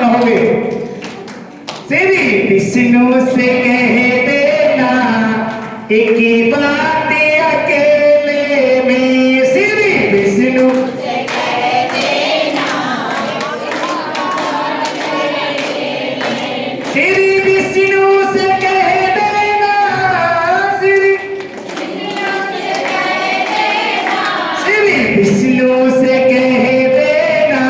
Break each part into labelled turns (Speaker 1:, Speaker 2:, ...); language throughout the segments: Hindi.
Speaker 1: कहोगे? श्री विष्णु से कह देना एक ही बात अकेले में। श्री विष्णु से कह देना, श्री विष्णु से कह देना, श्री विष्णु से कह देना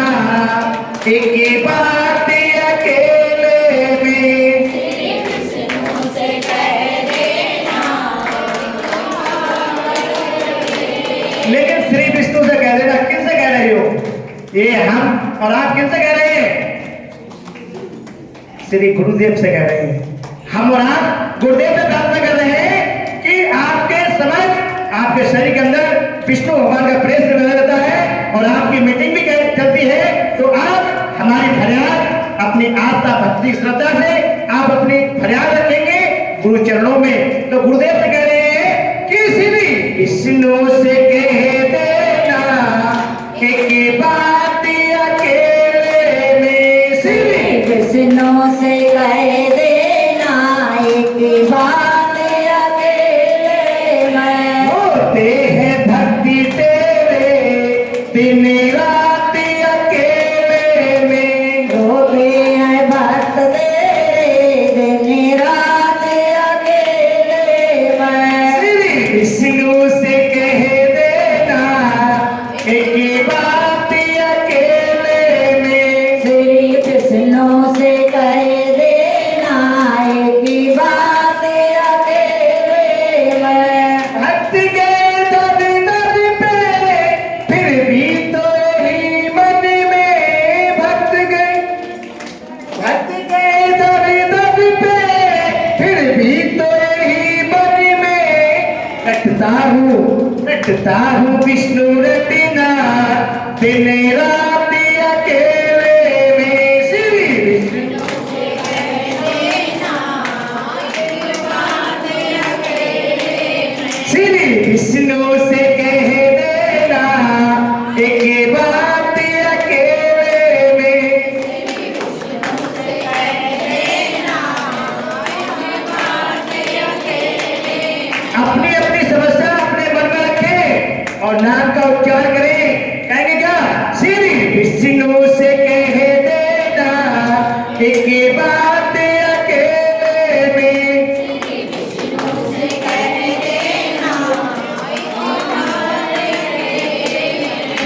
Speaker 1: एक ही बात अकेले में। विष्णु से कह देना, लेकिन श्री विष्णु से कह देना किन से कह रही हो? ये हम और आप किन से कह रहे हैं? श्री गुरुदेव से कह रहे हैं। हम और आप गुरुदेव से प्रार्थना कर रहे हैं कि आपके समझ आपके शरीर के अंदर विष्णु भगवान का प्रेस बना रहता है और आपकी मीटिंग भी चलती है, तो आप हमारी फरियाद अपनी आस्था भक्ति श्रद्धा से आप अपनी फरियाद रखेंगे गुरु चरणों में। तो गुरुदेव से कह रहे हैं कि श्री विष्णु से कह देना एक बात अकेले में। श्री
Speaker 2: विष्णु से कह देना एक बात अकेले में।
Speaker 1: होते हैं भक्ति तेरे दिन रात अकेले में।
Speaker 2: होते हैं भक्त तेरे दिन रात अकेले में।
Speaker 1: श्री विष्णु से कह देना एक बात अकेले में।
Speaker 2: श्री विष्णु से कह देना एक बात अकेले में।
Speaker 1: भक्त गए दर दर पे फिर भी तो यही मन में। भक्त गए दर दर पे फिर भी तो यही मन में। रटता हूँ विष्णु रटना दिन रात अकेले में। श्री विष्णु से कह देना एक बात अकेले में। श्री विष्णु से कह देना एक बात अकेले में। अपनी अपनी समस्या अपने मन में रखें और नाम का उच्चारण करें। कहेंगे क्या? श्री विष्णु से कह देना एक बात अकेले में।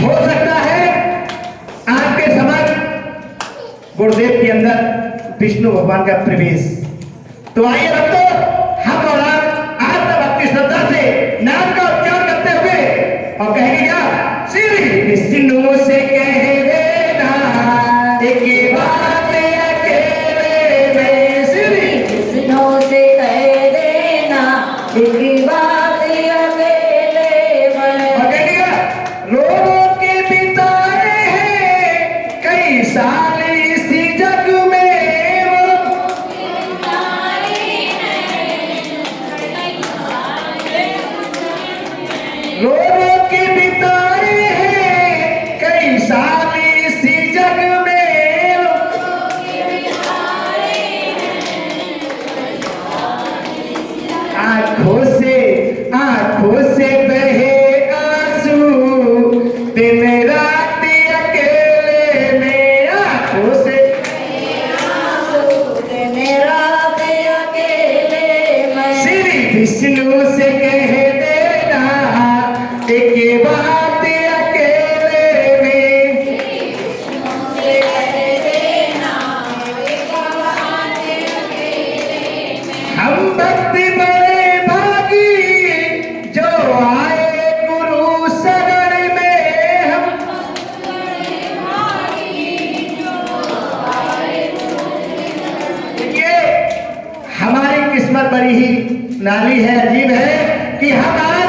Speaker 1: हो सकता है आपके समझ गुरुदेव के अंदर विष्णु भगवान का प्रवेश। तो आइए भक्तों, हम और आप आत्म भक्ति श्रद्धा से नाम का उच्चारण करते हुए और कहेंगे क्या? श्री विष्णु से कह देना एक बात अकेले में। श्री
Speaker 2: विष्णु से कह देना एक बात अकेले में।
Speaker 1: और कहेंगे क्या? लोगों के बिताए हैं कई साल इसी जग में। लोगों के बिताए हैं कई साल इसी जग में। आंखों से बहे आंसू दिन रात अकेले में। आंखों से
Speaker 2: दिन रात अकेले में।
Speaker 1: श्री विष्णु से कह देना एक बात अकेले में। हम भक्त बड़े भागी जो आए गुरु शरण में। हम देखिए, हमारी किस्मत बड़ी ही नाली है, अजीब है कि हम आज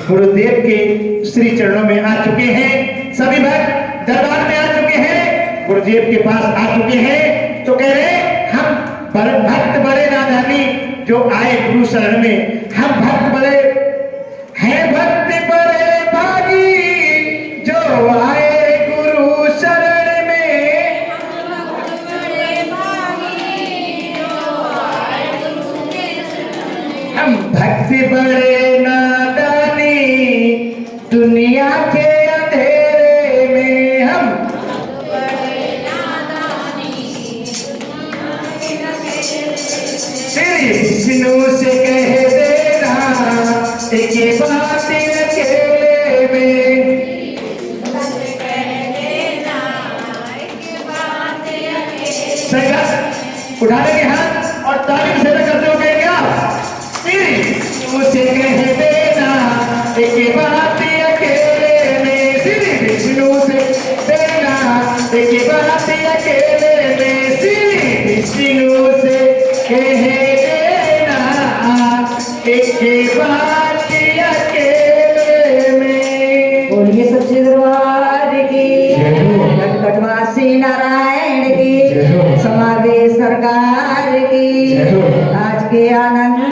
Speaker 1: गुरुदेव के श्री चरणों में आ चुके हैं। सभी भक्त दरबार में आ चुके हैं, गुरुदेव के पास आ चुके हैं। तो कह रहे हम भक्त बड़े राधानी जो आए गुरु शरण में। हम भक्त बड़े हैं, भक्त बड़े भागी जो आए गुरु शरण में। में हम श्री विष्णु से कह देना एक बात अकेले में। संगत उठाने के हाथ और ताली से करते हो कहेंगे आप श्री विष्णु से कह देना एक बात अकेले में। श्री विष्णु से देना एक बात अकेले में। श्री विष्णु से कह देना एक बात अकेले में।
Speaker 2: बोलिए सच्चे दरबार की, कटवासी नारायण की, समावेश सरकार की। आज के आनंद